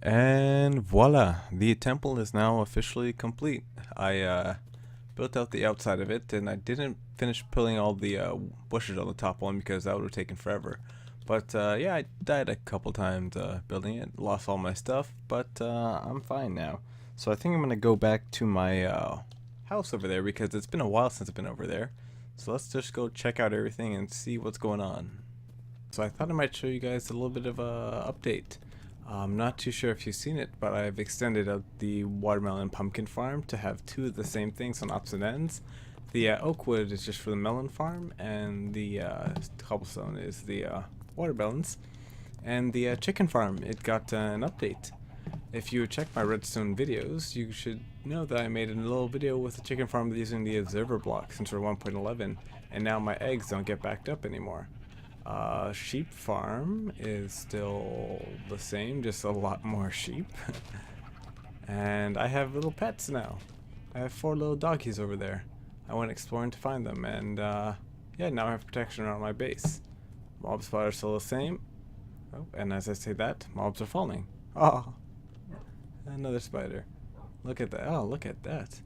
And voila, the temple is now officially complete. I built out the outside of it, and I didn't finish pulling all the bushes on the top one because that would have taken forever. But yeah, I died a couple times building it, lost all my stuff, but I'm fine now. So I think I'm gonna go back to my house over there because it's been a while since I've been over there. So let's just go check out everything and see what's going on. So I thought I might show you guys a little bit of a update. I'm not too sure if you've seen it, but I've extended out the watermelon pumpkin farm to have two of the same things on opposite ends. The oak wood is just for the melon farm, and the cobblestone is the watermelons. And the chicken farm, it got an update. If you check my redstone videos, you should know that I made a little video with the chicken farm using the observer block since we're 1.11, and now my eggs don't get backed up anymore. Sheep farm is still the same, just a lot more sheep. And I have little pets now. I have 4 little doggies over there. I went exploring to find them, and yeah, now I have protection around my base. Mob spawns are still the same. Oh, and as I say that, mobs are falling. Oh, another spider. Look at that. Oh, look at that.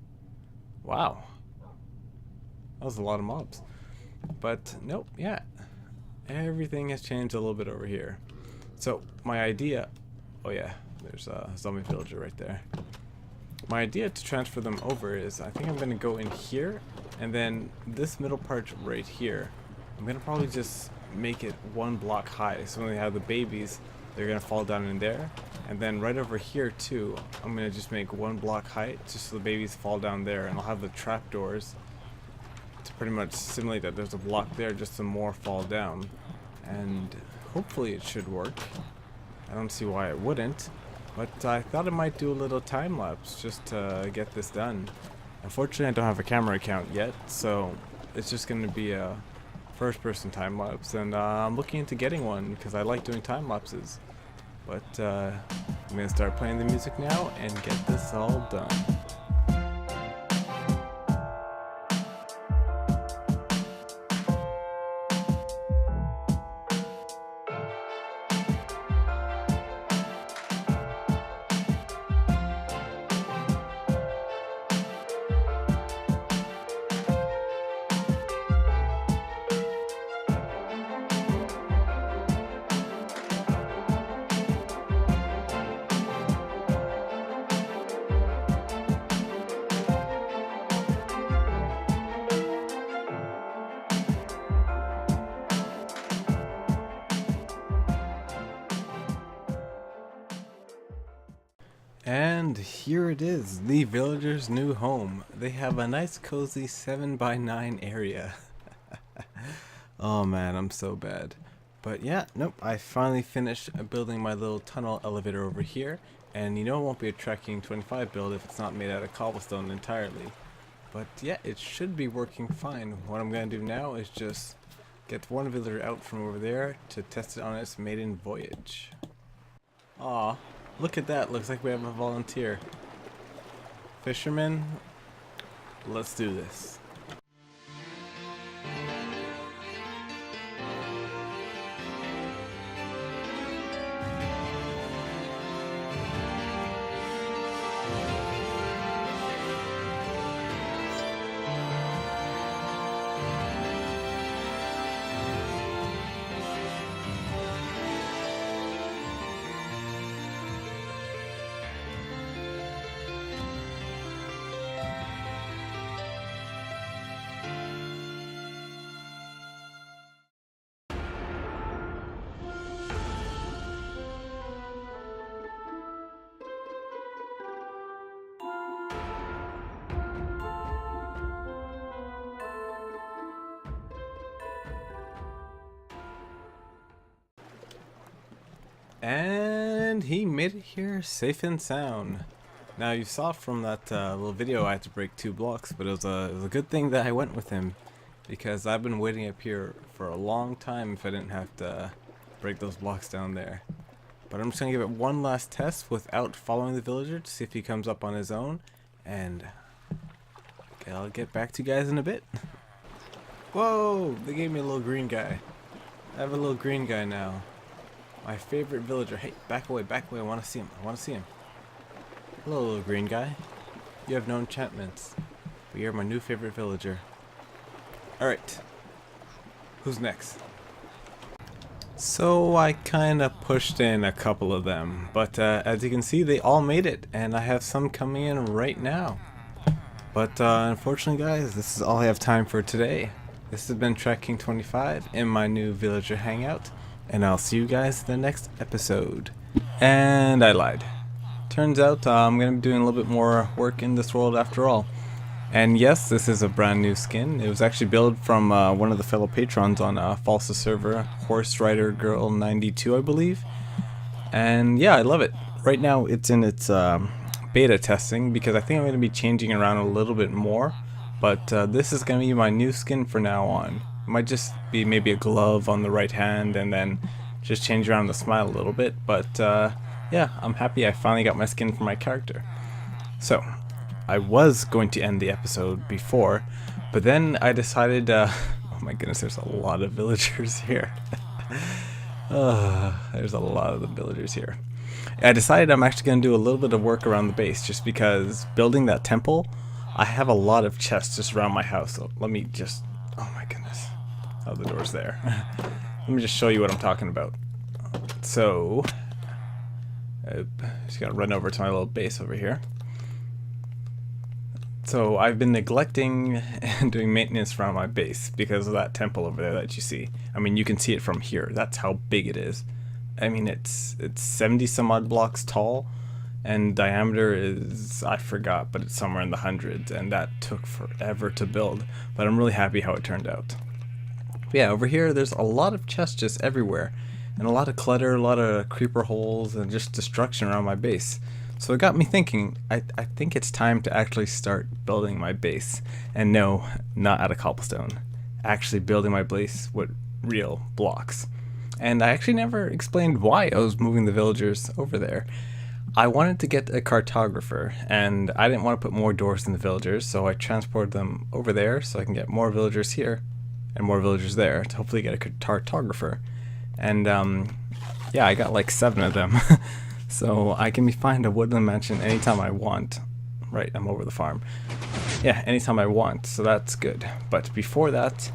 Wow. That was a lot of mobs. But nope, yeah. Everything has changed a little bit over here. So my idea, oh yeah, there's a zombie villager right there. My idea to transfer them over is I think I'm going to go in here, and then this middle part right here, I'm going to probably just make it 1 block high. So when they have the babies, they're going to fall down in there. And then right over here too, I'm going to just make 1 block height just so the babies fall down there, and I'll have the trapdoors to pretty much simulate that there's a block there just some more fall down, and hopefully it should work. I don't see why it wouldn't, but I thought I might do a little time lapse just to get this done. Unfortunately, I don't have a camera account yet, so it's just going to be a first person time lapse, and I'm looking into getting one because I like doing time lapses. But I'm going to start playing the music now and get this all done. And here it is, the villagers' new home. They have a nice cozy 7x9 area. Oh man, I'm so bad. But yeah, nope, I finally finished building my little tunnel elevator over here. And you know it won't be a Trekking 25 build if it's not made out of cobblestone entirely. But yeah, it should be working fine. What I'm going to do now is just get one villager out from over there to test it on its maiden voyage. Aw. Look at that, looks like we have a volunteer. Fisherman, let's do this. And he made it here safe and sound. Now you saw from that little video I had to break 2 blocks, but it was a good thing that I went with him, because I've been waiting up here for a long time if I didn't have to break those blocks down there. But I'm just going to give it one last test without following the villager to see if he comes up on his own, and I'll get back to you guys in a bit. Whoa, they gave me a little green guy. I have a little green guy now. My favorite villager. Hey, back away, back away. I want to see him. I want to see him. Hello, little green guy. You have no enchantments, but you're my new favorite villager. Alright. Who's next? So I kinda pushed in a couple of them, but as you can see they all made it, and I have some coming in right now. But unfortunately guys, this is all I have time for today. This has been Trek King 25 in my new villager hangout, and I'll see you guys in the next episode. And I lied. Turns out I'm going to be doing a little bit more work in this world after all. And yes, this is a brand new skin. It was actually built from one of the fellow patrons on Falsa server, Horse Rider Girl 92 I believe. And yeah, I love it. Right now it's in its beta testing because I think I'm going to be changing around a little bit more. But this is going to be my new skin for now on. It might just be maybe a glove on the right hand and then just change around the smile a little bit. But yeah, I'm happy I finally got my skin for my character. So, I was going to end the episode before, but then I decided, oh my goodness, there's a lot of villagers here. There's a lot of the villagers here. I decided I'm actually going to do a little bit of work around the base, just because building that temple, I have a lot of chests just around my house. So let me just, oh my goodness, oh, the door's there. Let me just show you what I'm talking about. So, just gotta run over to my little base over here. So I've been neglecting and doing maintenance around my base because of that temple over there that you see. I mean, you can see it from here. That's how big it is. I mean, it's 70 some odd blocks tall, and diameter is, I forgot, but it's somewhere in the hundreds, and that took forever to build. But I'm really happy how it turned out. But yeah, over here there's a lot of chests just everywhere. And a lot of clutter, a lot of creeper holes, and just destruction around my base. So it got me thinking, I think it's time to actually start building my base. And no, not out of cobblestone. Actually building my base with real blocks. And I actually never explained why I was moving the villagers over there. I wanted to get a cartographer, and I didn't want to put more doors in the villagers, so I transported them over there so I can get more villagers here, and more villagers there, to hopefully get a cartographer. And yeah, I got like 7 of them. So I can find a woodland mansion anytime I want. Right, I'm over the farm. Yeah, anytime I want, so that's good. But before that,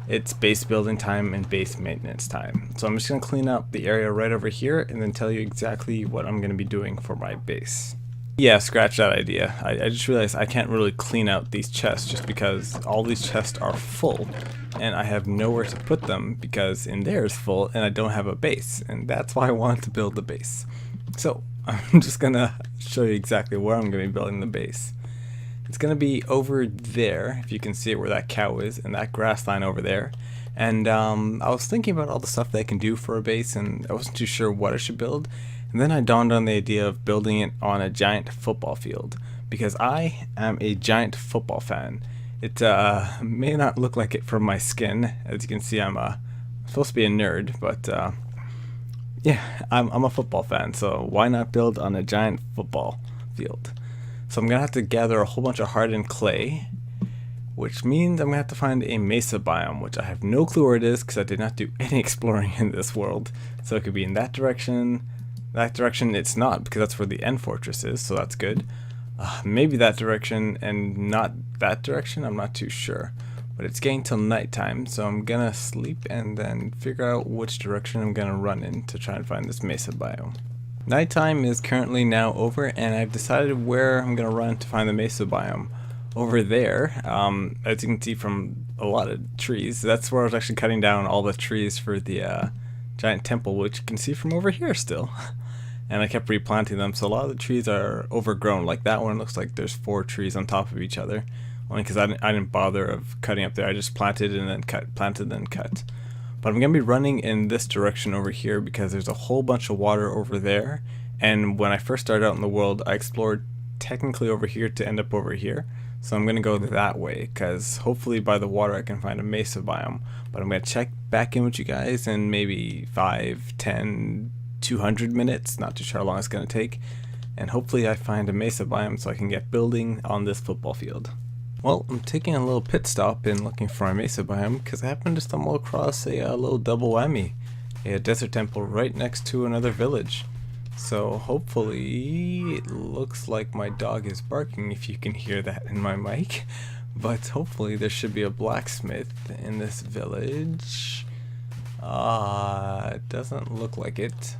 it's base building time and base maintenance time. So I'm just going to clean up the area right over here and then tell you exactly what I'm going to be doing for my base. Yeah, scratch that idea. I just realized I can't really clean out these chests just because all these chests are full and I have nowhere to put them because in there is full and I don't have a base, and that's why I wanted to build the base. So I'm just gonna show you exactly where I'm gonna be building the base. It's gonna be over there, if you can see it, where that cow is, and that grass line over there. And I was thinking about all the stuff that I can do for a base, and I wasn't too sure what I should build. And then I dawned on the idea of building it on a giant football field, because I am a giant football fan. It may not look like it from my skin. As you can see, I'm supposed to be a nerd, but yeah, I'm a football fan, so why not build on a giant football field? So I'm going to have to gather a whole bunch of hardened clay, which means I'm going to have to find a Mesa Biome, which I have no clue where it is because I did not do any exploring in this world. So it could be in that direction. That direction it's not, because that's where the end fortress is, so that's good. Maybe that direction and not that direction, I'm not too sure. But it's getting till nighttime, so I'm gonna sleep and then figure out which direction I'm gonna run in to try and find this Mesa Biome. Nighttime is currently now over, and I've decided where I'm gonna run to find the Mesa Biome. Over there, as you can see from a lot of trees, that's where I was actually cutting down all the trees for the giant temple, which you can see from over here still. And I kept replanting them, so a lot of the trees are overgrown. Like that one looks like there's 4 trees on top of each other. Only because I didn't bother of cutting up there. I just planted and then cut, planted and then cut. But I'm going to be running in this direction over here because there's a whole bunch of water over there. And when I first started out in the world, I explored technically over here to end up over here. So I'm going to go that way because hopefully by the water I can find a Mesa Biome. But I'm going to check back in with you guys in maybe 5, 10, 200 minutes. Not too sure how long it's going to take. And hopefully I find a Mesa Biome so I can get building on this football field. Well, I'm taking a little pit stop in looking for my Mesa Biome because I happened to stumble across a little double whammy. a desert temple right next to another village. So hopefully, it looks like my dog is barking if you can hear that in my mic. But hopefully there should be a blacksmith in this village. It doesn't look like it.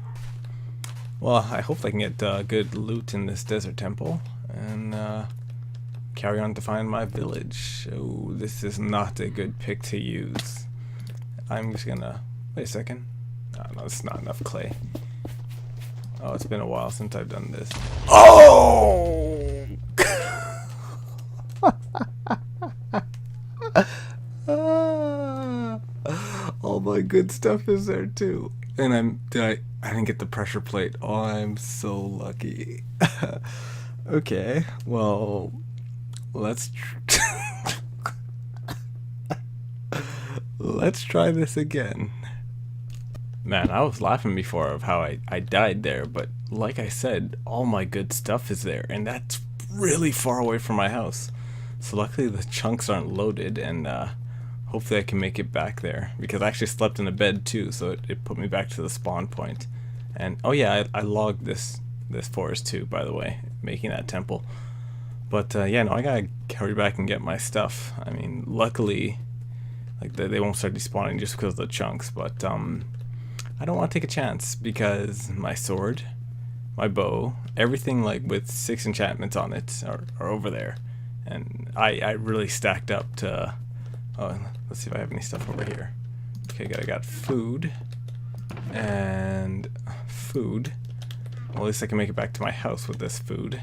Well, I hope I can get good loot in this desert temple and carry on to find my village. Oh, this is not a good pick to use. I'm just gonna... Wait a second. No, it's not enough clay. Oh, it's been a while since I've done this. Oh! All my good stuff is there too. And I didn't get the pressure plate. Oh, I'm so lucky. Okay, well, let's let's try this again. Man, I was laughing before of how I died there, but like I said, all my good stuff is there, and that's really far away from my house. So luckily the chunks aren't loaded, and hopefully I can make it back there, because I actually slept in a bed too, so it put me back to the spawn point. And oh yeah, I logged this forest too, by the way, making that temple. But yeah, no, I gotta hurry back and get my stuff. I mean, luckily, like they won't start despawning just because of the chunks, but I don't want to take a chance because my sword, my bow, everything like with 6 enchantments on it are over there. And I really stacked up to... Oh, let's see if I have any stuff over here. Okay, I got food. And food. Well, at least I can make it back to my house with this food.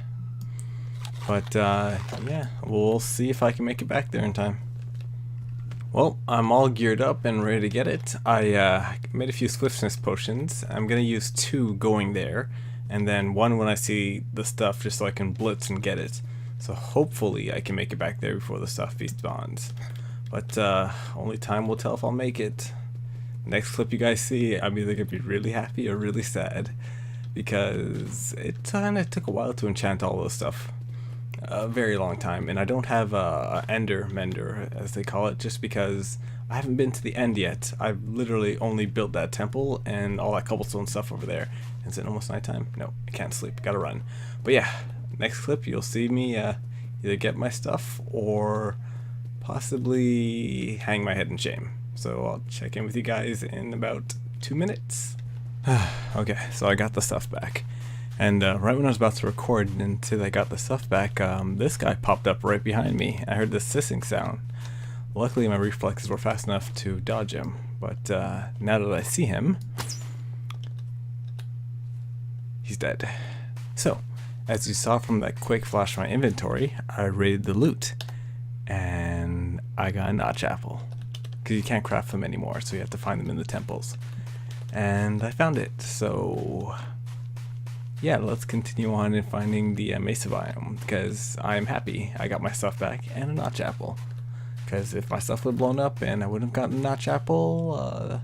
But, yeah, we'll see if I can make it back there in time. Well, I'm all geared up and ready to get it. I made a few swiftness potions. I'm going to use 2 going there, and then 1 when I see the stuff just so I can blitz and get it. So hopefully I can make it back there before the stuff spawns. But only time will tell if I'll make it. Next clip you guys see, I'm either going to be really happy or really sad, because it kind of took a while to enchant all this stuff. A very long time, and I don't have a ender mender, as they call it, just because I haven't been to the end yet. I've literally only built that temple and all that cobblestone stuff over there. Is it almost nighttime? No, I can't sleep, gotta run. But yeah, next clip you'll see me either get my stuff or possibly hang my head in shame. So I'll check in with you guys in about 2 minutes. Okay, so I got the stuff back. And right when I was about to record until I got the stuff back, this guy popped up right behind me. I heard this hissing sound. Luckily my reflexes were fast enough to dodge him, but now that I see him, he's dead. So, as you saw from that quick flash of my inventory, I raided the loot, and I got a notch apple. Because you can't craft them anymore, so you have to find them in the temples. And I found it, so... yeah, let's continue on in finding the Mesa Biome, because I am happy I got my stuff back and a notch apple. Because if my stuff would have blown up and I wouldn't have gotten a notch apple,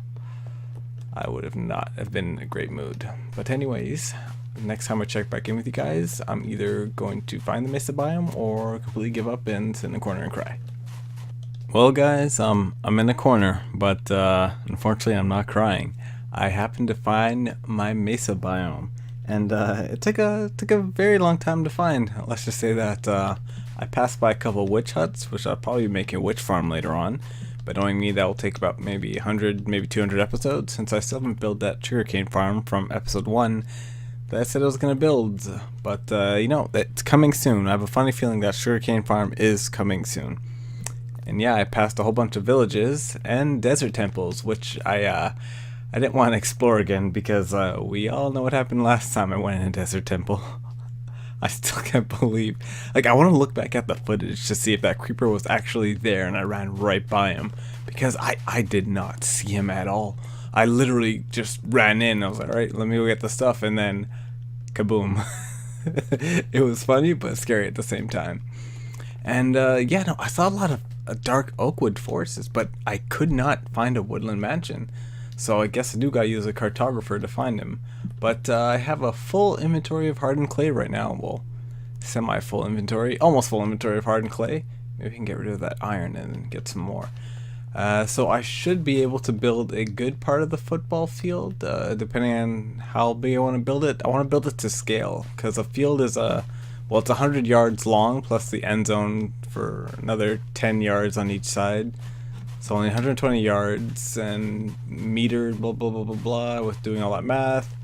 I would have not have been in a great mood. But anyways, next time I check back in with you guys, I'm either going to find the Mesa Biome or completely give up and sit in a corner and cry. Well guys, I'm in a corner, but unfortunately I'm not crying. I happened to find my Mesa Biome. And it took a very long time to find. Let's just say that I passed by a couple of witch huts, which I'll probably be making a witch farm later on. But knowing me, that will take about maybe 100, maybe 200 episodes, since I still haven't built that sugarcane farm from episode 1 that I said I was going to build. But, you know, it's coming soon. I have a funny feeling that sugarcane farm is coming soon. And yeah, I passed a whole bunch of villages and desert temples, which I didn't want to explore again because we all know what happened last time I went in a desert temple. I still can't believe... like, I want to look back at the footage to see if that creeper was actually there and I ran right by him. Because I did not see him at all. I literally just ran in. I was like, alright, let me go get the stuff. And then, kaboom. It was funny but scary at the same time. And, yeah, no, I saw a lot of dark oakwood forests, but I could not find a woodland mansion. So I guess I do gotta use a cartographer to find him. But I have a full inventory of hardened clay right now. Well, semi-full inventory, almost full inventory of hardened clay. Maybe we can get rid of that iron and get some more. So I should be able to build a good part of the football field, depending on how big I want to build it. I want to build it to scale, because a field is well, it's 100 yards long, plus the end zone for another 10 yards on each side. So only 120 yards and meter, blah, blah, blah, blah, blah, with doing all that math.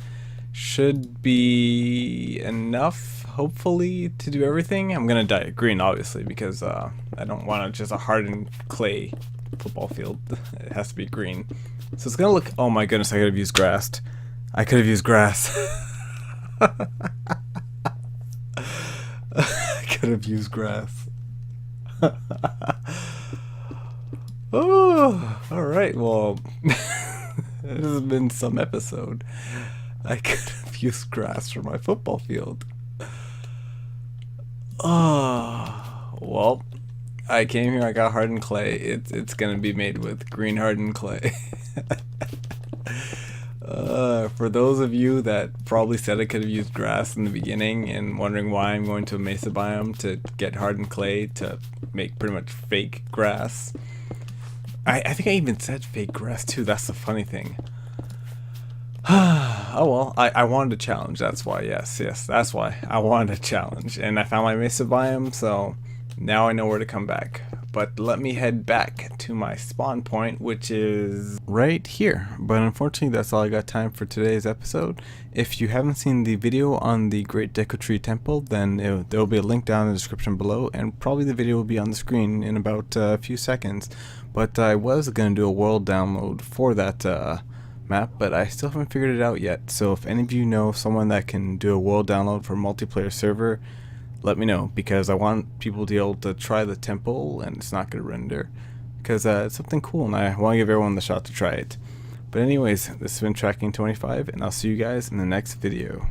Should be enough, hopefully, to do everything. I'm going to dye it green, obviously, because I don't want just a hardened clay football field. It has to be green. So it's going to look... Oh my goodness, I could have used grass. I could have used grass. I could have used grass. Oh, alright, well, this has been some episode. I could have used grass for my football field. Oh, well, I came here, I got hardened clay. It's gonna be made with green hardened clay. For those of you that probably said I could have used grass in the beginning and wondering why I'm going to a Mesa Biome to get hardened clay to make pretty much fake grass. I think I even said fake grass too, that's the funny thing. Oh well, I wanted a challenge, that's why, yes, that's why. I wanted a challenge, and I found my Mesa Biome, so now I know where to come back. But let me head back to my spawn point, which is right here. But unfortunately, that's all I got time for today's episode. If you haven't seen the video on the Great Deku Tree Temple, then there will be a link down in the description below, and probably the video will be on the screen in about a few seconds. But I was going to do a world download for that map, but I still haven't figured it out yet. So if any of you know someone that can do a world download for a multiplayer server, let me know, because I want people to be able to try the temple and it's not going to render, because it's something cool and I want to give everyone the shot to try it. But anyways, this has been Tracking 25, and I'll see you guys in the next video.